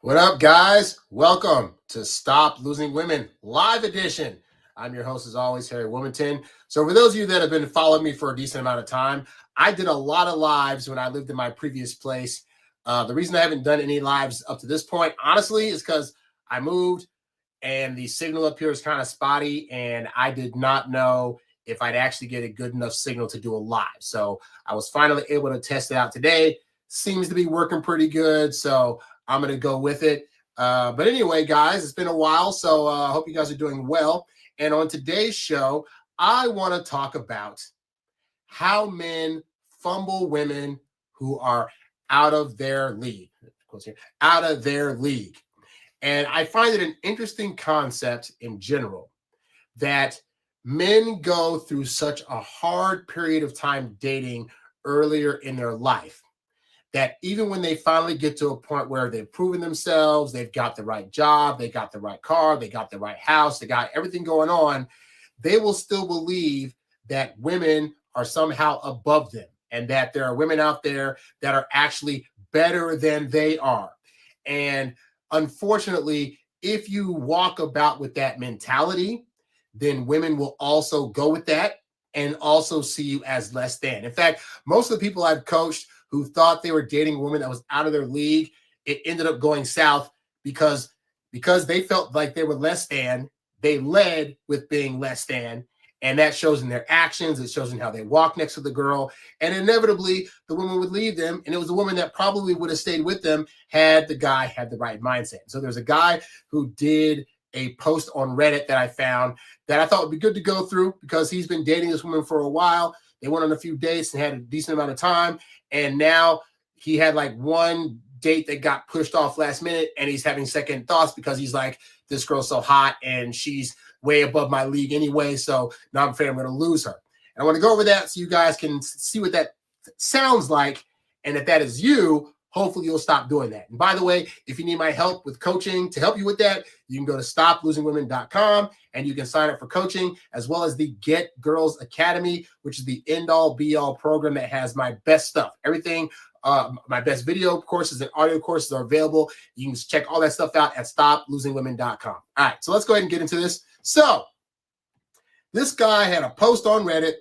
What up, guys? Welcome to Stop Losing Women Live Edition. I'm your host, as always, Harry Wilmington. So for those of you that have been following me for a decent amount of time, I did a lot of lives when I lived in my previous place. The reason I haven't done any lives up to this point, honestly, is because I moved and the signal up here is kind of spotty, and I did not know if I'd actually get a good enough signal to do a live. So I was finally able to test it out today. Seems to be working pretty good, so I'm going to go with it. But anyway, guys, it's been a while, so I hope you guys are doing well. And on today's show, I want to talk about how men fumble women who are out of their league. Out of their league. And I find it an interesting concept in general that men go through such a hard period of time dating earlier in their life that even when they finally get to a point where they've proven themselves, they've got the right job, they got the right car, they got the right house, they got everything going on, they will still believe that women are somehow above them and that there are women out there that are actually better than they are. And unfortunately, if you walk about with that mentality, then women will also go with that and also see you as less than. In fact, most of the people I've coached who thought they were dating a woman that was out of their league, it ended up going south because they felt like they were less than. They led with being less than, and that shows in their actions. It shows in how they walk next to the girl, and inevitably the woman would leave them, and it was a woman that probably would have stayed with them had the guy had the right mindset. So there's a guy who did a post on Reddit that I found that I thought would be good to go through because he's been dating this woman for a while. They went on a few dates and had a decent amount of time. And now he had like one date that got pushed off last minute, and he's having second thoughts because he's like, this girl's so hot and she's way above my league anyway. So now I'm afraid I'm going to lose her. And I want to go over that so you guys can see what that sounds like. And if that is you, hopefully you'll stop doing that. And by the way, if you need my help with coaching to help you with that, you can go to stoplosingwomen.com and you can sign up for coaching, as well as the Get Girls Academy, which is the end-all be-all program that has my best stuff. Everything, my best video courses and audio courses are available. You can check all that stuff out at stoplosingwomen.com. All right, so let's go ahead and get into this. So this guy had a post on Reddit,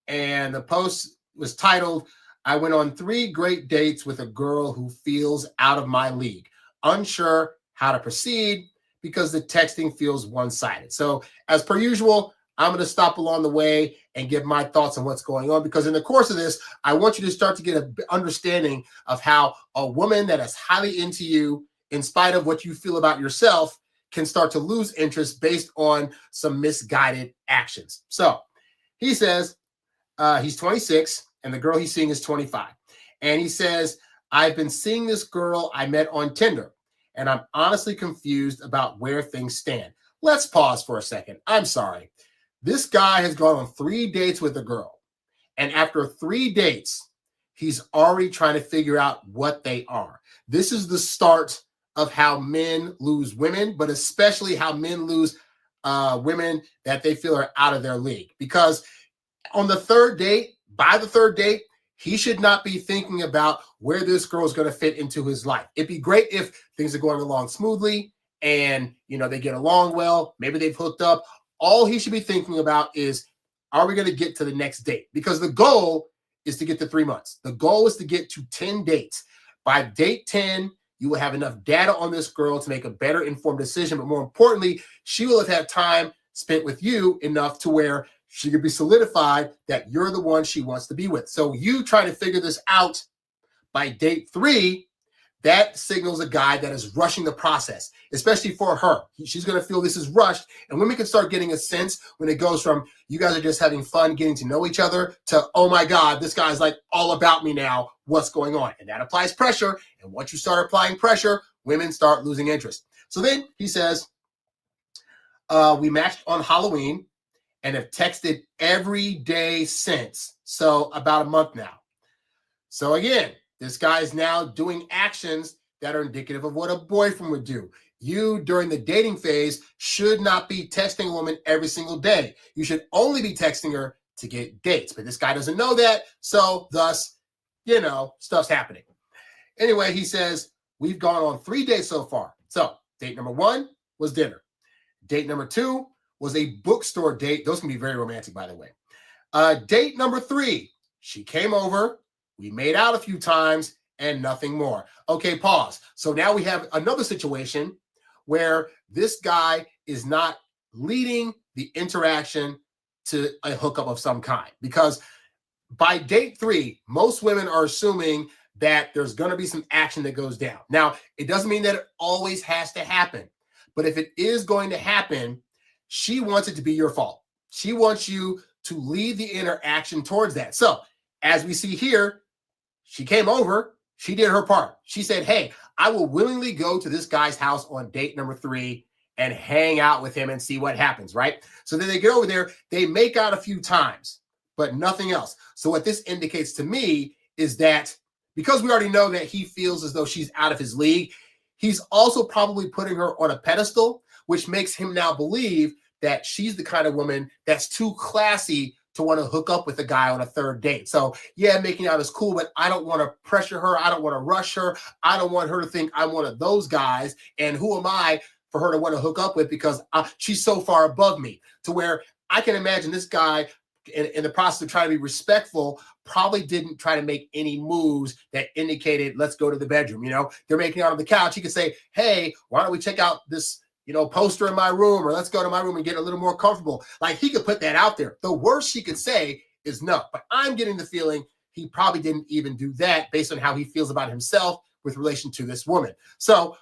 and the post was titled, I went on 3 great dates with a girl who feels out of my league. Unsure how to proceed because the texting feels one-sided. So as per usual, I'm going to stop along the way and give my thoughts on what's going on, because in the course of this, I want you to start to get an understanding of how a woman that is highly into you, in spite of what you feel about yourself, can start to lose interest based on some misguided actions. So he says he's 26. And the girl he's seeing is 25. And he says, I've been seeing this girl I met on Tinder, and I'm honestly confused about where things stand. Let's pause for a second. I'm sorry. This guy has gone on 3 dates with a girl. And after 3 dates, he's already trying to figure out what they are. This is the start of how men lose women, but especially how men lose women that they feel are out of their league. Because on the 3rd date, by the 3rd date, he should not be thinking about where this girl is going to fit into his life. It'd be great if things are going along smoothly and, they get along well. Maybe they've hooked up. All he should be thinking about is, are we going to get to the next date? Because the goal is to get to 3 months. The goal is to get to 10 dates. By date 10, you will have enough data on this girl to make a better informed decision. But more importantly, she will have had time spent with you enough to where she could be solidified that you're the one she wants to be with. So you trying to figure this out by date 3, that signals a guy that is rushing the process, especially for her. She's going to feel this is rushed. And women can start getting a sense when it goes from you guys are just having fun getting to know each other to, oh my God, this guy's like all about me now. What's going on? And that applies pressure. And once you start applying pressure, women start losing interest. So then he says, we matched on Halloween and have texted every day since. So about a month now. So again, this guy is now doing actions that are indicative of what a boyfriend would do. You, during the dating phase, should not be texting a woman every single day. You should only be texting her to get dates. But this guy doesn't know that. So thus, stuff's happening. Anyway, he says, we've gone on 3 dates so far. So date number 1 was dinner. Date number 2 was a bookstore date. Those can be very romantic, by the way. Date number 3, she came over, we made out a few times, and nothing more. Okay, pause. So now we have another situation where this guy is not leading the interaction to a hookup of some kind. Because by date 3, most women are assuming that there's going to be some action that goes down. Now, it doesn't mean that it always has to happen. But if it is going to happen, she wants it to be your fault. She wants you to lead the interaction towards that. So as we see here, she came over, she did her part. She said, hey, I will willingly go to this guy's house on date number 3 and hang out with him and see what happens, right? So then they get over there, they make out a few times, but nothing else. So what this indicates to me is that because we already know that he feels as though she's out of his league, he's also probably putting her on a pedestal, which makes him now believe that she's the kind of woman that's too classy to want to hook up with a guy on a 3rd date. So yeah, making out is cool, but I don't want to pressure her. I don't want to rush her. I don't want her to think I'm one of those guys. And who am I for her to want to hook up with because she's so far above me, to where I can imagine this guy in the process of trying to be respectful probably didn't try to make any moves that indicated, let's go to the bedroom. You know, they're making out on the couch. He could say, hey, why don't we check out this, poster in my room, or let's go to my room and get a little more comfortable. Like, he could put that out there. The worst she could say is no, but I'm getting the feeling he probably didn't even do that based on how he feels about himself with relation to this woman. So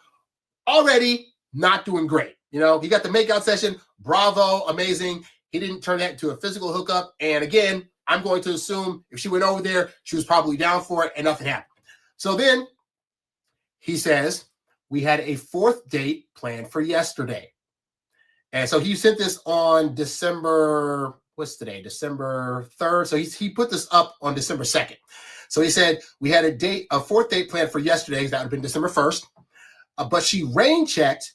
already not doing great. He got the makeout session. Bravo. Amazing. He didn't turn that into a physical hookup. And again, I'm going to assume if she went over there, she was probably down for it and nothing happened. So then he says, we had a 4th date planned for yesterday. And so he sent this on December 3rd. So he put this up on December 2nd. So he said, we had a 4th date planned for yesterday. That would have been December 1st. But she rain checked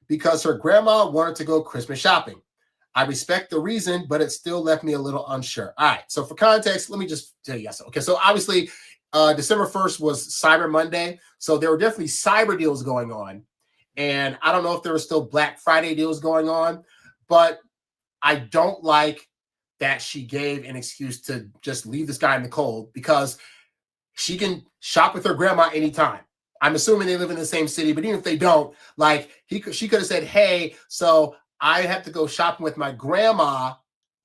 because her grandma wanted to go Christmas shopping. I respect the reason, but it still left me a little unsure. All right. So for context, let me just tell you yes. Okay. So obviously, December 1st was Cyber Monday. So there were definitely cyber deals going on. And I don't know if there were still Black Friday deals going on, but I don't like that she gave an excuse to just leave this guy in the cold, because she can shop with her grandma anytime. I'm assuming they live in the same city, but even if they don't, she could have said, hey, so I have to go shopping with my grandma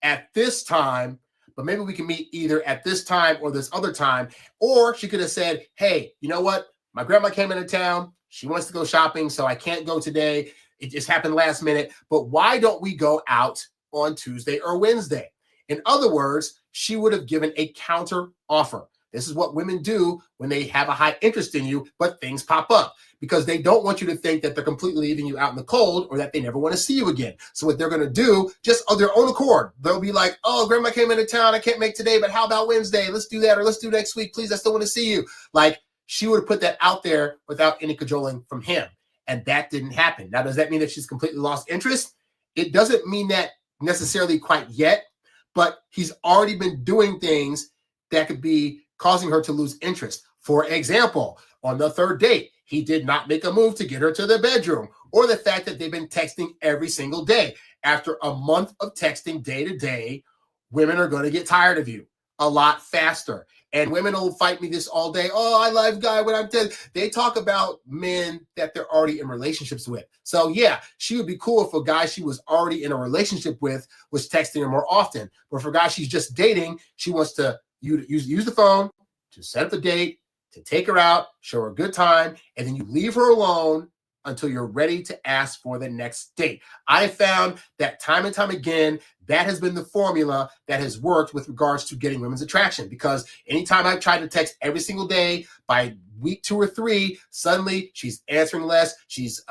at this time, but maybe we can meet either at this time or this other time. Or she could have said, hey, you know what? My grandma came into town. She wants to go shopping, so I can't go today. It just happened last minute. But why don't we go out on Tuesday or Wednesday? In other words, she would have given a counter offer. This is what women do when they have a high interest in you, but things pop up, because they don't want you to think that they're completely leaving you out in the cold or that they never want to see you again. So what they're going to do, just of their own accord, they'll be like, oh, grandma came into town. I can't make today, but how about Wednesday? Let's do that, or let's do next week. Please, I still want to see you. Like, she would have put that out there without any cajoling from him. And that didn't happen. Now, does that mean that she's completely lost interest? It doesn't mean that necessarily quite yet, but he's already been doing things that could be causing her to lose interest. For example, on the 3rd date, he did not make a move to get her to the bedroom, or the fact that they've been texting every single day. After a month of texting day to day, women are going to get tired of you a lot faster. And women will fight me this all day. Oh, I love guy when I'm dead. They talk about men that they're already in relationships with. So yeah, she would be cool if a guy she was already in a relationship with was texting her more often. But for a guy she's just dating, she wants to use the phone to set up a date, to take her out, show her a good time, and then you leave her alone until you're ready to ask for the next date. I found that time and time again, that has been the formula that has worked with regards to getting women's attraction, because anytime I've tried to text every single day, by week 2 or 3, suddenly she's answering less. She's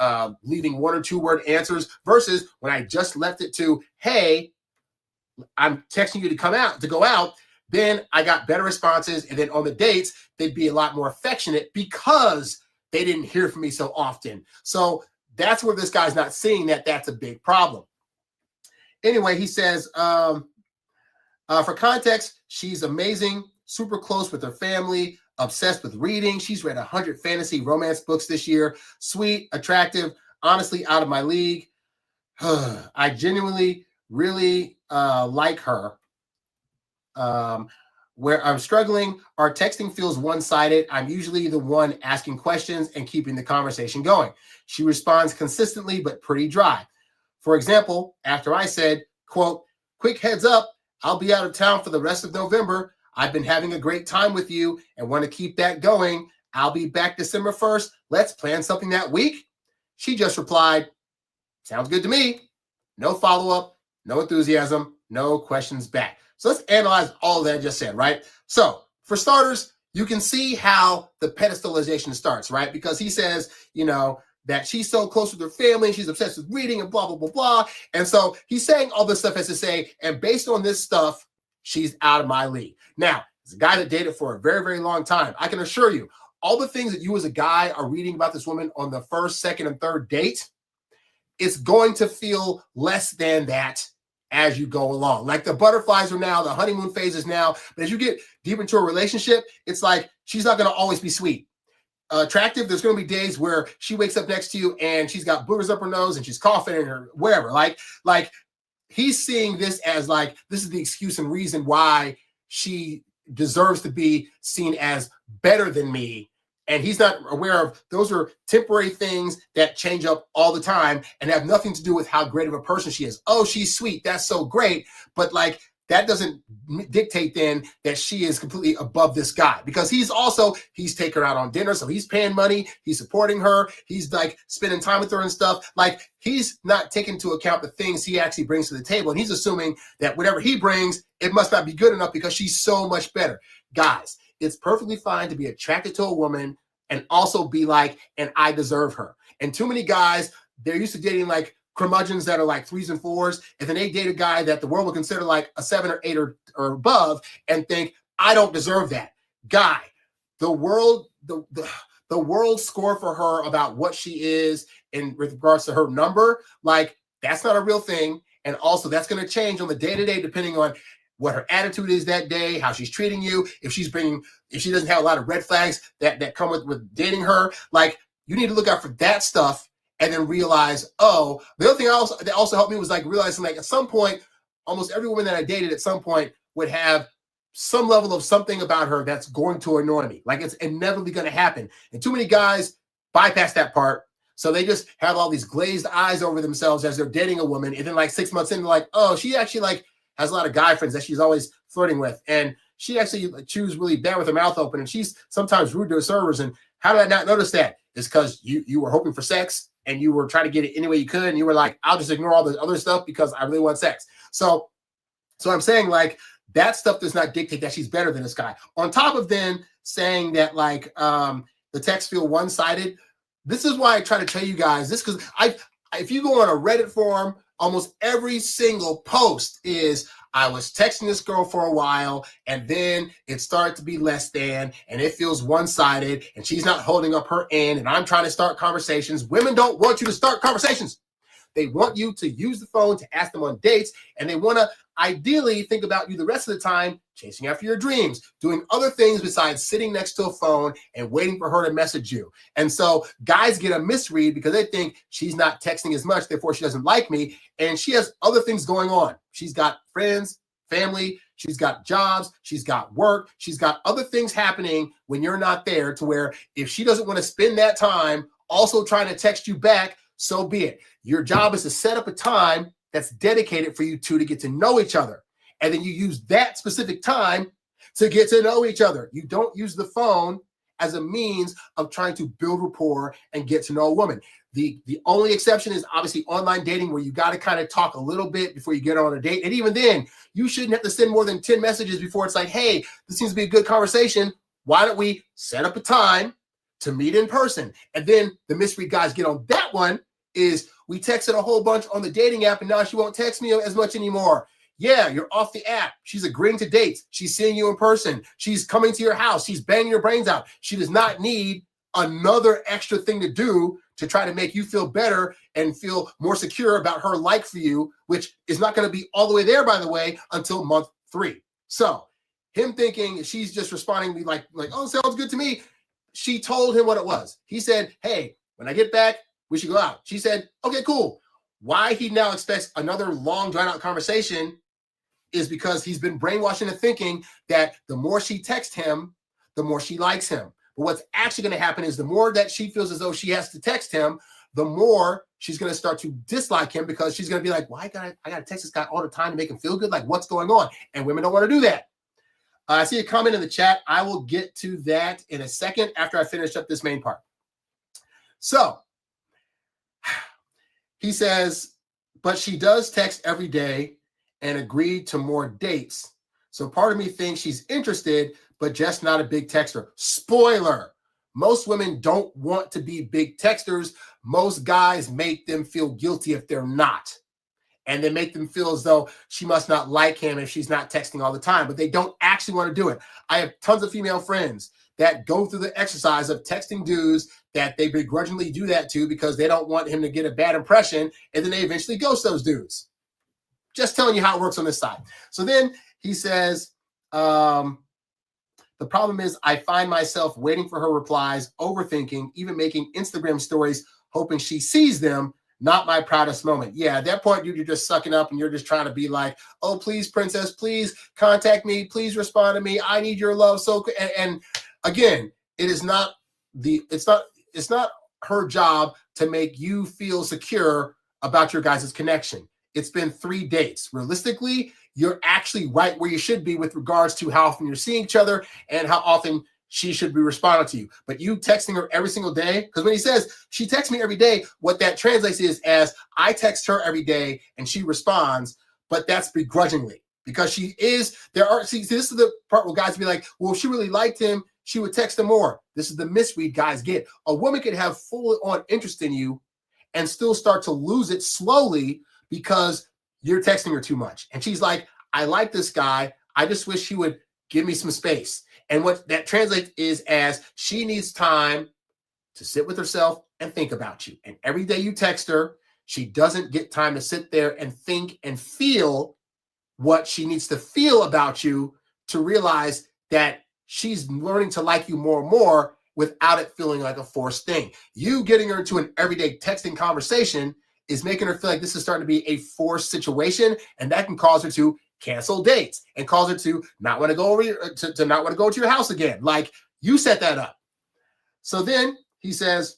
leaving 1 or 2 word answers, versus when I just left it to, hey, I'm texting you to go out. Then I got better responses. And then on the dates, they'd be a lot more affectionate because they didn't hear from me so often. So that's where this guy's not seeing that that's a big problem. Anyway, he says, for context, she's amazing, super close with her family. obsessed with reading. She's read 100 fantasy romance books this year. Sweet, attractive, honestly out of my league. I genuinely really like her. Where I'm struggling, our texting feels one-sided. I'm usually the one asking questions and keeping the conversation going. She responds consistently, but pretty dry. For example, after I said, quote, quick heads up, I'll be out of town for the rest of November. I've been having a great time with you and want to keep that going. I'll be back December 1st. Let's plan something that week. She just replied, sounds good to me. No follow-up, no enthusiasm, no questions back. So let's analyze all that I just said, right? So for starters, you can see how the pedestalization starts, right? Because he says, that she's so close with her family, and she's obsessed with reading and blah, blah, blah, blah. And so he's saying all this stuff as to say, and based on this stuff, she's out of my league. Now, as a guy that dated for a very, very long time, I can assure you, all the things that you as a guy are reading about this woman on the first, second, and third date, it's going to feel less than that as you go along. Like the butterflies are now, the honeymoon phase is now, but as you get deep into a relationship, it's like she's not going to always be sweet. Attractive, there's going to be days where she wakes up next to you and she's got boogers up her nose and she's coughing or whatever. Like he's seeing this as like, this is the excuse and reason why she deserves to be seen as better than me. And he's not aware of those are temporary things that change up all the time and have nothing to do with how great of a person she is. Oh, she's sweet. That's so great. But like, that doesn't dictate then that she is completely above this guy, because he's taking her out on dinner. So he's paying money. He's supporting her. He's like spending time with her and stuff. Like he's not taking into account the things he actually brings to the table. And he's assuming that whatever he brings, it must not be good enough because she's so much better. Guys, it's perfectly fine to be attracted to a woman and also be like, and I deserve her. And too many guys, they're used to dating like curmudgeons that are like 3s and 4s, and then they date a guy that the world would consider like a 7 or 8 or above and think, I don't deserve that. Guy, the world score for her about what she is in regards to her number, like that's not a real thing. And also that's going to change on the day-to-day depending on what her attitude is that day, how she's treating you, if she doesn't have a lot of red flags that come with dating her. Like you need to look out for that stuff. And then realize, the other thing that also helped me was like realizing like at some point, almost every woman that I dated at some point would have some level of something about her that's going to annoy me. Like it's inevitably going to happen. And too many guys bypass that part. So they just have all these glazed eyes over themselves as they're dating a woman. And then like 6 months in, they're like, oh, she actually like has a lot of guy friends that she's always flirting with. And she actually chews really bad with her mouth open. And she's sometimes rude to her servers. And how did I not notice that? It's because you were hoping for sex. And you were trying to get it any way you could. And you were like, I'll just ignore all the other stuff because I really want sex. So I'm saying like that stuff does not dictate that she's better than this guy. On top of then saying that like the texts feel one-sided. This is why I try to tell you guys this, because if you go on a Reddit forum, almost every single post is, I was texting this girl for a while and then it started to be less than, and it feels one-sided and she's not holding up her end and I'm trying to start conversations. Women don't want you to start conversations. They want you to use the phone to ask them on dates, and they want to ideally think about you the rest of the time, chasing after your dreams, doing other things besides sitting next to a phone and waiting for her to message you. And so guys get a misread because they think she's not texting as much, therefore she doesn't like me. And she has other things going on. She's got friends, family, she's got jobs, she's got work, she's got other things happening when you're not there, to where if she doesn't want to spend that time also trying to text you back, so be it. Your job is to set up a time that's dedicated for you two to get to know each other. And then you use that specific time to get to know each other. You don't use the phone as a means of trying to build rapport and get to know a woman. The only exception is obviously online dating, where you got to kind of talk a little bit before you get on a date. And even then, you shouldn't have to send more than 10 messages before it's like, hey, this seems to be a good conversation. Why don't we set up a time to meet in person? And then the mystery guys get on that one is, we texted a whole bunch on the dating app and now she won't text me as much anymore. Yeah, you're off the app. She's agreeing to dates. She's seeing you in person. She's coming to your house. She's banging your brains out. She does not need another extra thing to do to try to make you feel better and feel more secure about her like for you, which is not going to be all the way there, by the way, until month 3. So him thinking she's just responding to me like, oh, sounds good to me. She told him what it was. He said, hey, when I get back, we should go out. She said, okay, cool. Why he now expects another long, drawn-out conversation is because he's been brainwashed into thinking that the more she texts him, the more she likes him. But what's actually going to happen is the more that she feels as though she has to text him, the more she's going to start to dislike him because she's going to be like, why I got to text this guy all the time to make him feel good? Like, what's going on? And women don't want to do that. I see a comment in the chat. I will get to that in a second after I finish up this main part. So he says, but she does text every day and agreed to more dates. So part of me thinks she's interested, but just not a big texter. Spoiler, most women don't want to be big texters. Most guys make them feel guilty if they're not. And they make them feel as though she must not like him if she's not texting all the time, but they don't actually want to do it. I have tons of female friends that go through the exercise of texting dudes that they begrudgingly do that to because they don't want him to get a bad impression, and then they eventually ghost those dudes. Just telling you how it works on this side. So then he says, the problem is I find myself waiting for her replies, overthinking, even making Instagram stories, hoping she sees them. Not my proudest moment. Yeah, at that point, dude, you're just sucking up and you're just trying to be like, oh, please, princess, please contact me. Please respond to me. I need your love. So, and again, it's not her job to make you feel secure about your guys' connection. It's been 3 dates. Realistically, you're actually right where you should be with regards to how often you're seeing each other and how often she should be responding to you. But you texting her every single day, because when he says she texts me every day, what that translates is as I text her every day and she responds, but that's begrudgingly because see, this is the part where guys be like, well, if she really liked him, she would text him more. This is the misread guys get. A woman could have full on interest in you and still start to lose it slowly because you're texting her too much. And she's like, I like this guy. I just wish he would give me some space. And what that translates is as she needs time to sit with herself and think about you. And every day you text her, she doesn't get time to sit there and think and feel what she needs to feel about you to realize that she's learning to like you more and more without it feeling like a forced thing. You getting her into an everyday texting conversation is making her feel like this is starting to be a forced situation, and that can cause her to cancel dates and cause her to not want to go over to not want to go to your house again. Like you set that up. So then he says,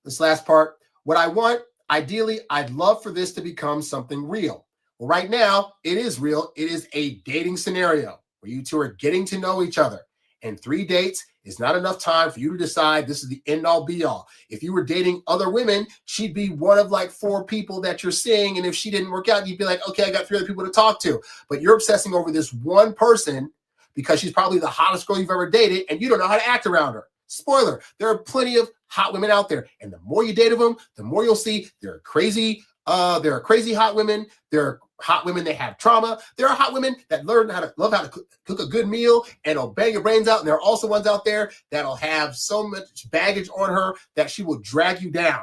this last part, what I want, ideally, I'd love for this to become something real. Well, right now it is real. It is a dating scenario where you two are getting to know each other. And 3 dates is not enough time for you to decide this is the end all be all. If you were dating other women, she'd be one of like 4 people that you're seeing. And if she didn't work out, you'd be like, okay, I got 3 other people to talk to. But you're obsessing over this one person because she's probably the hottest girl you've ever dated and you don't know how to act around her. Spoiler, there are plenty of hot women out there. And the more you date of them, the more you'll see there are crazy hot women. There are hot women that have trauma. There are hot women that love how to cook a good meal and will bang your brains out. And there are also ones out there that'll have so much baggage on her that she will drag you down.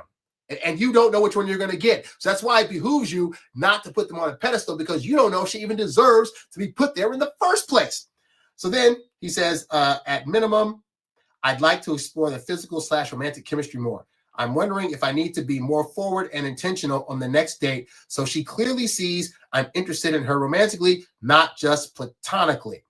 And you don't know which one you're going to get. So that's why it behooves you not to put them on a pedestal because you don't know if she even deserves to be put there in the first place. So then he says, at minimum, I'd like to explore the physical/romantic chemistry more. I'm wondering if I need to be more forward and intentional on the next date so she clearly sees I'm interested in her romantically, not just platonically.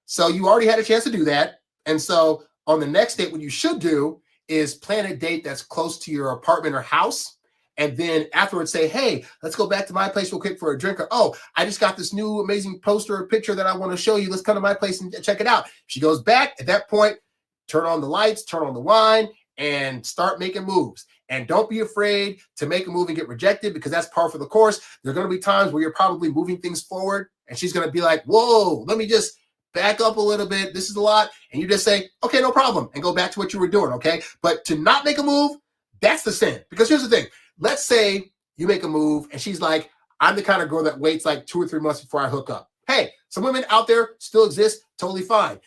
So you already had a chance to do that. And so on the next date, what you should do is plan a date that's close to your apartment or house. And then afterwards say, hey, let's go back to my place real quick for a drink. Or, oh, I just got this new amazing poster or picture that I want to show you. Let's come to my place and check it out. She goes back. At that point, turn on the lights, turn on the wine, and start making moves. And don't be afraid to make a move and get rejected because that's par for the course. There are going to be times where you're probably moving things forward and she's going to be like, whoa, let me just back up a little bit. This is a lot. And you just say, okay, no problem. And go back to what you were doing, okay? But to not make a move, that's the sin. Because here's the thing. Let's say you make a move and she's like, I'm the kind of girl that waits like 2 or 3 months before I hook up. Hey, some women out there still exist. Totally fine.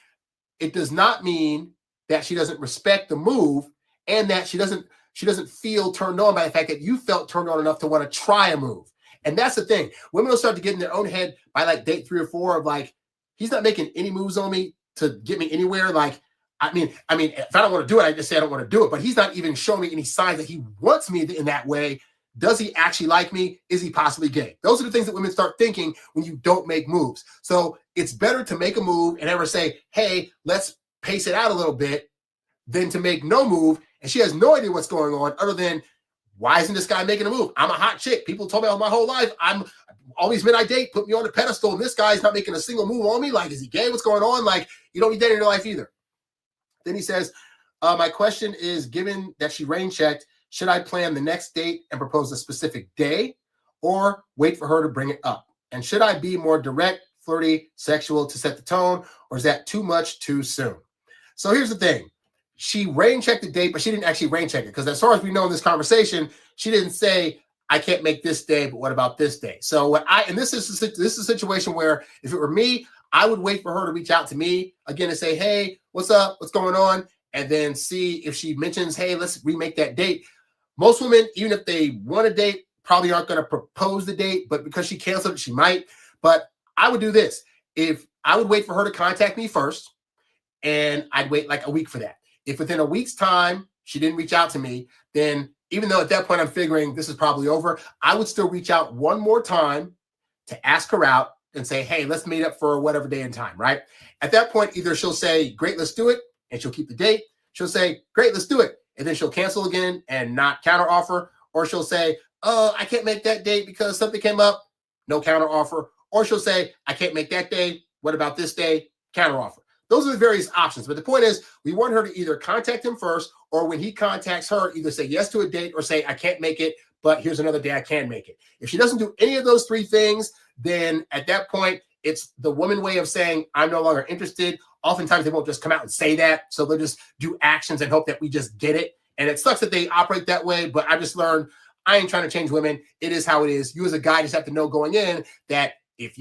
It does not mean that she doesn't respect the move and that she doesn't feel turned on by the fact that you felt turned on enough to want to try a move. And that's the thing. Women will start to get in their own head by like date 3 or 4 of like, he's not making any moves on me to get me anywhere. Like, I mean, if I don't want to do it, I just say I don't want to do it. But he's not even showing me any signs that he wants me in that way. Does he actually like me? Is he possibly gay? Those are the things that women start thinking when you don't make moves. So it's better to make a move and ever say, hey, let's pace it out a little bit, than to make no move. And she has no idea what's going on other than, why isn't this guy making a move? I'm a hot chick. People told me all my whole life, all these men I date put me on a pedestal, and this guy's not making a single move on me. Like, is he gay? What's going on? Like, you don't need that in your life either. Then he says, my question is, given that she rain checked, should I plan the next date and propose a specific day, or wait for her to bring it up? And should I be more direct, flirty, sexual to set the tone, or is that too much too soon? So here's the thing. She rain checked the date, but she didn't actually rain check it, because as far as we know in this conversation, she didn't say, I can't make this day, but what about this day? So this is a situation where if it were me, I would wait for her to reach out to me again and say, hey, what's up? What's going on? And then see if she mentions, hey, let's remake that date. Most women, even if they want a date, probably aren't going to propose the date, but because she canceled it, she might. But I would do this. If I would wait for her to contact me first, and I'd wait like a week for that. If within a week's time she didn't reach out to me, then even though at that point I'm figuring this is probably over, I would still reach out one more time to ask her out and say, hey, let's meet up for whatever day and time, right? At that point, either she'll say, great, let's do it, and she'll keep the date. She'll say, great, let's do it, and then she'll cancel again and not counter offer. Or she'll say, oh, I can't make that date because something came up, no counter offer. Or she'll say, I can't make that day, what about this day, counter offer. Those are the various options. But the point is, we want her to either contact him first, or when he contacts her, either say yes to a date or say, I can't make it, but here's another day I can make it. If she doesn't do any of those three things, then at that point, it's the woman way of saying, I'm no longer interested. Oftentimes, they won't just come out and say that. So they'll just do actions and hope that we just get it. And it sucks that they operate that way. But I just learned, I ain't trying to change women. It is how it is. You as a guy just have to know going in that if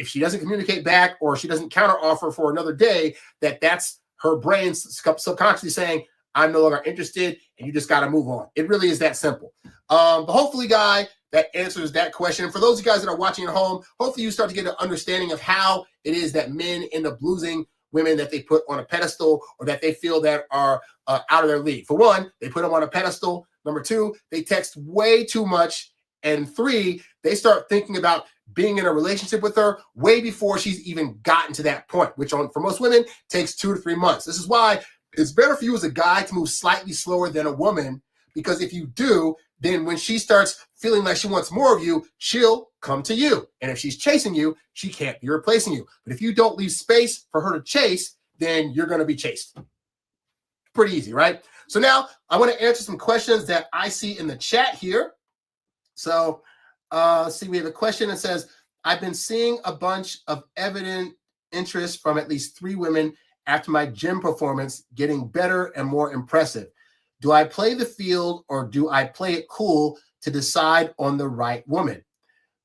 she doesn't communicate back, or she doesn't counter offer for another day, that's her brain subconsciously saying, I'm no longer interested, and you just got to move on. It really is that simple. But hopefully, guy, that answers that question. And for those of you guys that are watching at home, hopefully you start to get an understanding of how it is that men end up losing women that they put on a pedestal, or that they feel that are out of their league. For one, they put them on a pedestal. Number two, they text way too much. And three, they start thinking about being in a relationship with her way before she's even gotten to that point, which for most women takes 2 to 3 months. This is why it's better for you as a guy to move slightly slower than a woman, because if you do, then when she starts feeling like she wants more of you, she'll come to you. And if she's chasing you, she can't be replacing you. But if you don't leave space for her to chase, then you're going to be chased. Pretty easy, right? So now I want to answer some questions that I see in the chat here. So let's see, we have a question that says, I've been seeing a bunch of evident interest from at least 3 women after my gym performance getting better and more impressive. Do I play the field, or do I play it cool to decide on the right woman?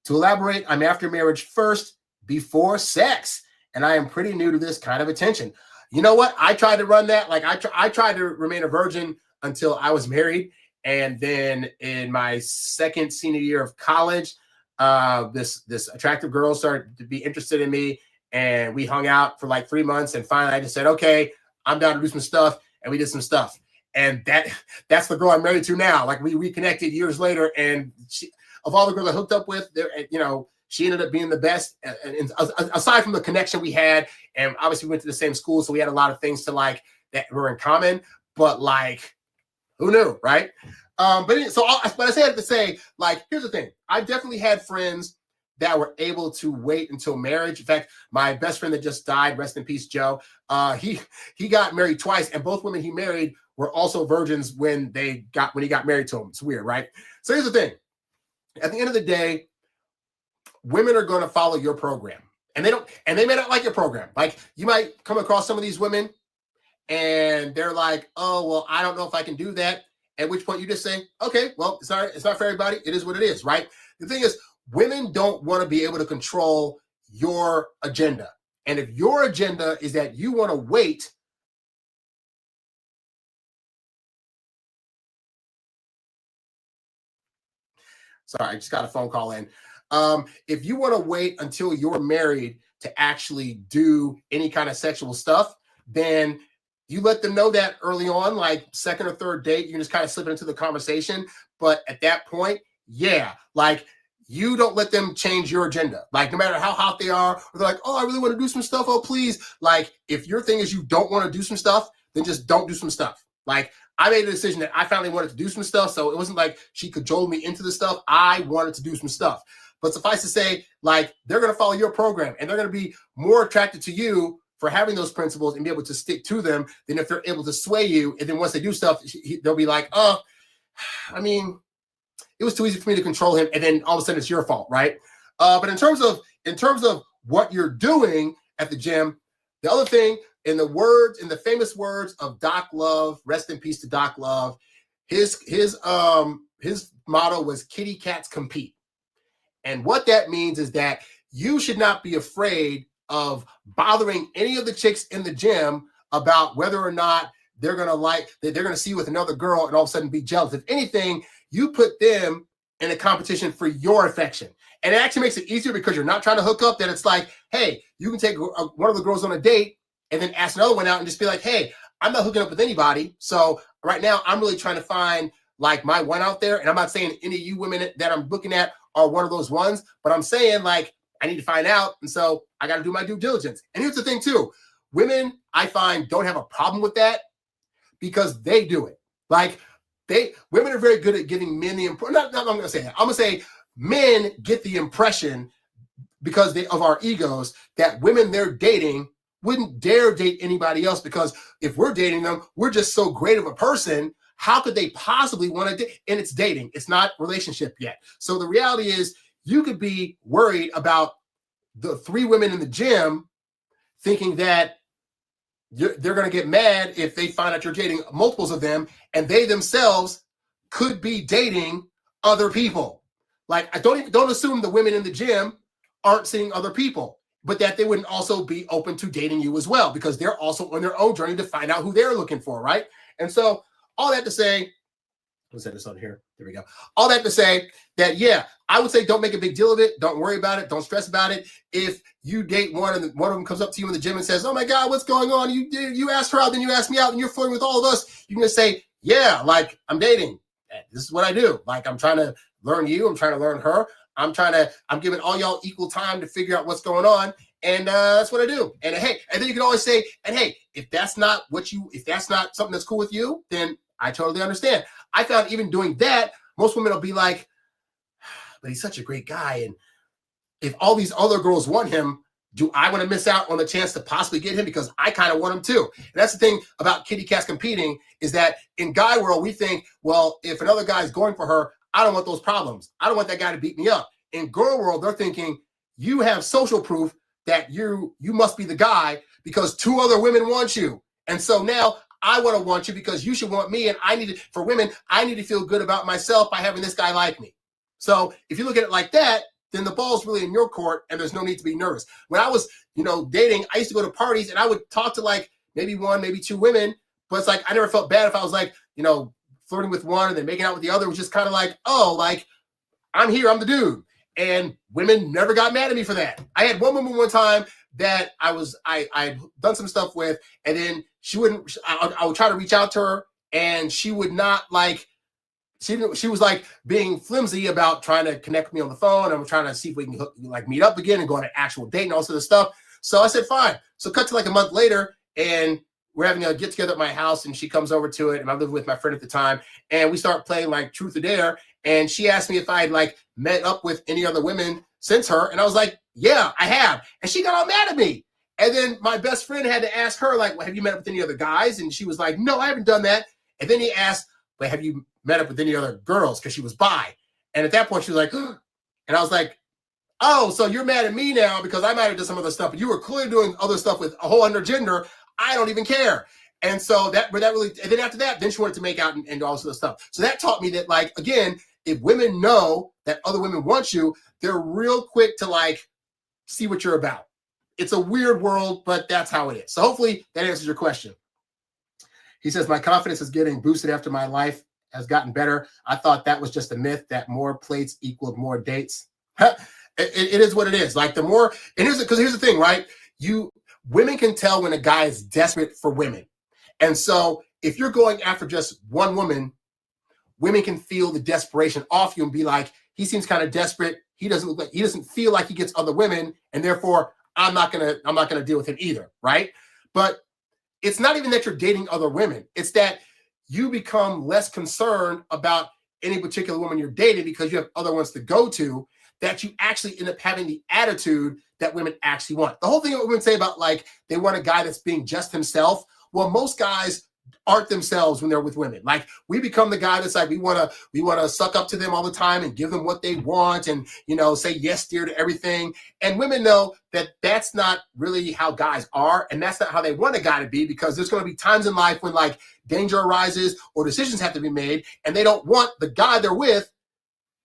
To elaborate, I'm after marriage first, before sex, and I am pretty new to this kind of attention. You know what? I tried to run that. Like I tried to remain a virgin until I was married. And then in my second senior year of college, this attractive girl started to be interested in me, and we hung out for like 3 months. And finally, I just said, "Okay, I'm down to do some stuff," and we did some stuff. And that's the girl I'm married to now. Like, we reconnected years later, and of all the girls I hooked up with, she ended up being the best. And aside from the connection we had, and obviously we went to the same school, so we had a lot of things that were in common. But like, who knew, right? But I say that to say, like, here's the thing. I definitely had friends that were able to wait until marriage. In fact, my best friend that just died, rest in peace, Joe, he got married twice, and both women he married were also virgins when he got married to him. It's weird, right? So here's the thing. At the end of the day, women are going to follow your program, and they may not like your program. Like, you might come across some of these women, and they're like, oh, well, I don't know if I can do that. At which point you just say, okay, well, it's not for everybody. It is what it is, right? The thing is, women don't want to be able to control your agenda. And if your agenda is that you want to wait, sorry, I just got a phone call in. If you want to wait until you're married to to actually do any kind of sexual stuff, then you let them know that early on, like second or third date, you just kind of slip into the conversation. But at that point, yeah, like you don't let them change your agenda. Like no matter how hot they are, or they're like, oh, I really want to do some stuff. Oh, please. Like if your thing is you don't want to do some stuff, then just don't do some stuff. Like I made a decision that I finally wanted to do some stuff. So it wasn't like she cajoled me into the stuff. I wanted to do some stuff. But suffice to say, like they're going to follow your program and they're going to be more attracted to you for having those principles and be able to stick to them than if they're able to sway you. And then once they do stuff, they'll be like, oh, I mean, it was too easy for me to control him. And then all of a sudden it's your fault, right? But in terms of what you're doing at the gym, the other thing, in the famous words of Doc Love, rest in peace to Doc Love, his motto was kitty cats compete. And what that means is that you should not be afraid of bothering any of the chicks in the gym about whether or not they're going to see you with another girl and all of a sudden be jealous. If anything, you put them in a competition for your affection. And it actually makes it easier because you're not trying to hook up, that it's like, hey, you can take one of the girls on a date and then ask another one out and just be like, hey, I'm not hooking up with anybody. So right now I'm really trying to find like my one out there. And I'm not saying any of you women that I'm looking at are one of those ones, but I'm saying like, I need to find out. And so I got to do my due diligence. And here's the thing too. Women, I find, don't have a problem with that because they do it. Like women are very good at giving men the impression. I'm going to say that. I'm going to say men get the impression because of our egos that women they're dating wouldn't dare date anybody else because if we're dating them, we're just so great of a person. How could they possibly want to date? And it's dating. It's not relationship yet. So the reality is you could be worried about the 3 women in the gym thinking that they're going to get mad if they find out you're dating multiples of them, and they themselves could be dating other people. Like, I don't assume the women in the gym aren't seeing other people, but that they wouldn't also be open to dating you as well, because they're also on their own journey to find out who they're looking for, right? And so all that to say, let's set this on here. There we go. All that to say that, yeah, I would say don't make a big deal of it. Don't worry about it. Don't stress about it. If you date one and one of them comes up to you in the gym and says, oh my God, what's going on? You asked her out, then you asked me out, and you're flirting with all of us. You can just say, yeah, like I'm dating. This is what I do. Like I'm trying to learn you. I'm trying to learn her. I'm giving all y'all equal time to figure out what's going on. And that's what I do. And hey, and then you can always say, and hey, if that's not something that's cool with you, then I totally understand. I found even doing that, most women will be like, but he's such a great guy. And if all these other girls want him, do I want to miss out on the chance to possibly get him? Because I kind of want him too. And that's the thing about kitty cats competing, is that in guy world, we think, well, if another guy's going for her, I don't want those problems. I don't want that guy to beat me up. In girl world, they're thinking you have social proof that you must be the guy because 2 other women want you. And so now I want you because you should want me. And I need to feel good about myself by having this guy like me. So if you look at it like that, then the ball's really in your court and there's no need to be nervous. When I was, dating, I used to go to parties and I would talk to like maybe 1, maybe 2 women, but it's like, I never felt bad if I was like, flirting with one and then making out with the other. It was just kind of like, oh, like I'm here, I'm the dude. And women never got mad at me for that. I had one woman one time that I'd done some stuff with, and then I would try to reach out to her and she would not like, she was like being flimsy about trying to connect with me on the phone. I'm trying to see if we can meet up again and go on an actual date and all sort of stuff. So I said, fine. So cut to like a month later and we're having a get together at my house and she comes over to it. And I lived with my friend at the time and we start playing like truth or dare. And she asked me if I had like met up with any other women since her. And I was like, yeah, I have. And she got all mad at me. And then my best friend had to ask her, like, well, have you met up with any other guys? And she was like, no, I haven't done that. And then he asked, but have you met up with any other girls? Because she was bi. And at that point, she was like, and I was like, oh, so you're mad at me now because I might have done some other stuff, but you were clearly doing other stuff with a whole other gender. I don't even care. And so that really, and then after that, then she wanted to make out and all this other stuff. So that taught me that, like, again, if women know that other women want you, they're real quick to like see what you're about. It's a weird world, but that's how it is. So hopefully that answers your question. He says, my confidence is getting boosted after my life has gotten better. I thought that was just a myth that more plates equaled more dates. It is what it is. Like the more, and here's the thing, right? Women can tell when a guy is desperate for women. And so if you're going after just one woman, women can feel the desperation off you and be like, he seems kind of desperate. He doesn't feel like he gets other women, and therefore I'm not gonna deal with him either, right? But it's not even that you're dating other women. It's that you become less concerned about any particular woman you're dating because you have other ones to go to, that you actually end up having the attitude that women actually want. The whole thing that women say about like they want a guy that's being just himself. Well, most guys aren't themselves when they're with women. Like we become the guy that's like we want to suck up to them all the time and give them what they want and say yes dear to everything. And women know that that's not really how guys are, and that's not how they want a guy to be, because there's going to be times in life when like danger arises or decisions have to be made, and they don't want the guy they're with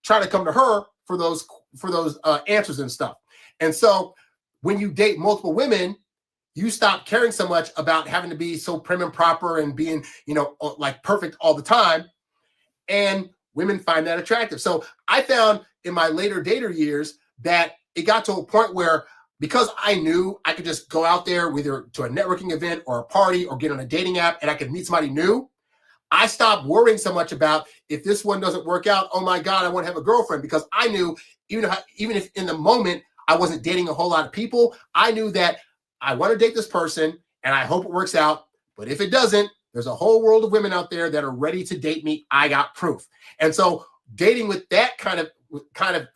trying to come to her for those answers and stuff. And so when you date multiple women, you stop caring so much about having to be so prim and proper and being, like perfect all the time. And women find that attractive. So I found in my later dater years that it got to a point where, because I knew I could just go out there either to a networking event or a party or get on a dating app and I could meet somebody new, I stopped worrying so much about if this one doesn't work out, oh my God, I want to have a girlfriend. Because I knew even if in the moment I wasn't dating a whole lot of people, I knew that I want to date this person and I hope it works out. But if it doesn't, there's a whole world of women out there that are ready to date me. I got proof. And so dating with that kind of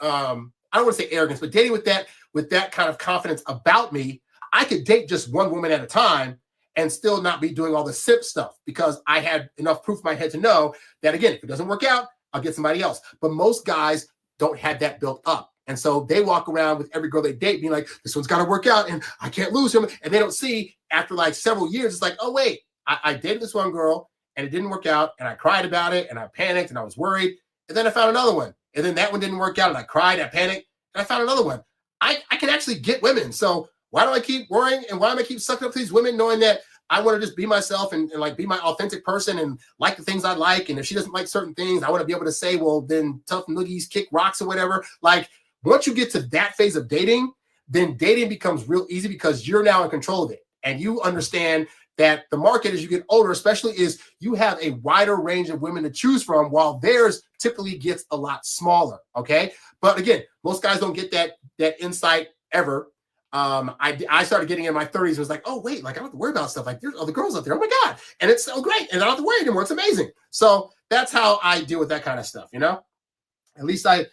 I don't want to say arrogance, but dating with that kind of confidence about me, I could date just one woman at a time and still not be doing all the simp stuff, because I had enough proof in my head to know that, again, if it doesn't work out, I'll get somebody else. But most guys don't have that built up. And so they walk around with every girl they date being like, this one's got to work out and I can't lose him. And they don't see after like several years, it's like, oh, wait, I dated this one girl and it didn't work out. And I cried about it and I panicked and I was worried. And then I found another one. And then that one didn't work out and I cried, I panicked, and I found another one. I can actually get women. So why do I keep worrying? And why do I keep sucking up to these women knowing that I want to just be myself and like be my authentic person and like the things I like? And if she doesn't like certain things, I want to be able to say, well, then tough noogies kick rocks or whatever. Like, once you get to that phase of dating, then dating becomes real easy because you're now in control of it. And you understand that the market as you get older, especially, is you have a wider range of women to choose from, while theirs typically gets a lot smaller. Okay. But again, most guys don't get that insight ever. I started getting in my 30s and was like, oh, wait, like I don't have to worry about stuff. Like there's other girls out there. Oh my God. And it's so great. And I don't have to worry anymore. It's amazing. So that's how I deal with that kind of stuff. At least I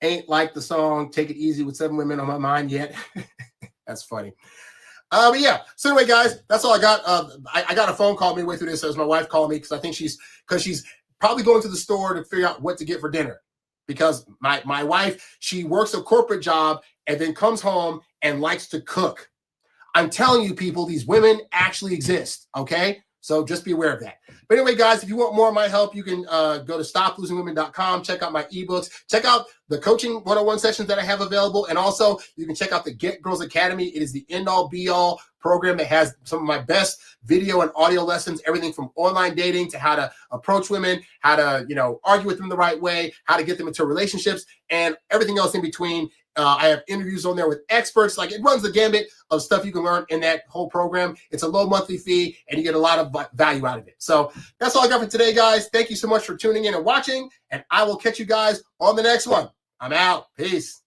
ain't like the song Take It Easy with 7 Women on My Mind yet. That's funny. But yeah, so anyway, guys, that's all I got. I got a phone call midway through this. It was my wife calling me because I think she's probably going to the store to figure out what to get for dinner. Because my wife, she works a corporate job and then comes home and likes to cook. I'm telling you, people, these women actually exist, okay? So just be aware of that. But anyway, guys, if you want more of my help, you can go to stoplosingwomen.com, check out my ebooks, check out the coaching 101 sessions that I have available. And also you can check out the Get Girls Academy. It is the end all be all program that has some of my best video and audio lessons, everything from online dating to how to approach women, how to, argue with them the right way, how to get them into relationships, and everything else in between. I have interviews on there with experts. Like, it runs the gambit of stuff you can learn in that whole program. It's a low monthly fee and you get a lot of value out of it. So that's all I got for today, guys. Thank you so much for tuning in and watching, and I will catch you guys on the next one. I'm out. Peace.